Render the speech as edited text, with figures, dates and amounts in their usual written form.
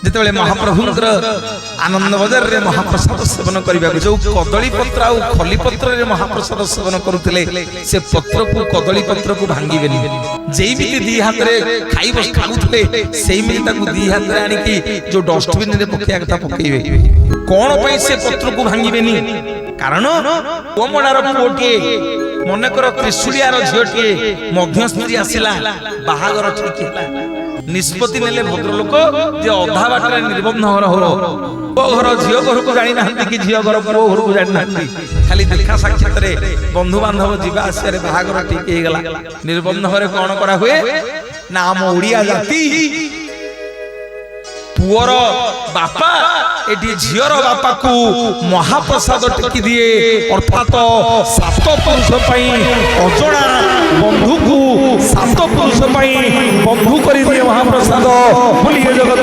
जिते महाप्रभुंर आनंद बजार रे महाप्रसाद सेवन करने जो कदली पत्र आ खली पत्र रे महाप्रसाद सेवन करुले से पत्र को कदली पत्र को भांगे जेमती दी हाथ में खाऊले से दी हाथ में आणिकी जो डस्टबिन रे पकड़ा कथा पकेबे कौन पे से पत्र को भांगे कारण कोमड़ार पुओटे मनकर त्रिशूलियार झीटे मध्यस्थी आसला बाहागर ठीक निष्पत्ति नेले भद्रलोक जे अधा बाटर निर्बंध हो घर झील घर को जानी ना कि झील घर पुओ घर को जानी ना खाली देखा साक्षात बंधु बांधव जीवा आसिया बाहागर ठीक गला निर्बंध घरे कौन करा हुए ना आम ओडिया जाति पुअर बापा एटी झीर बापा को महाप्रसाद टेकी दिए अर्थात सात पुरुष अजणा बंधु को सात पुरुष बंधु कर दिए महाप्रसाद बोलिए जगत।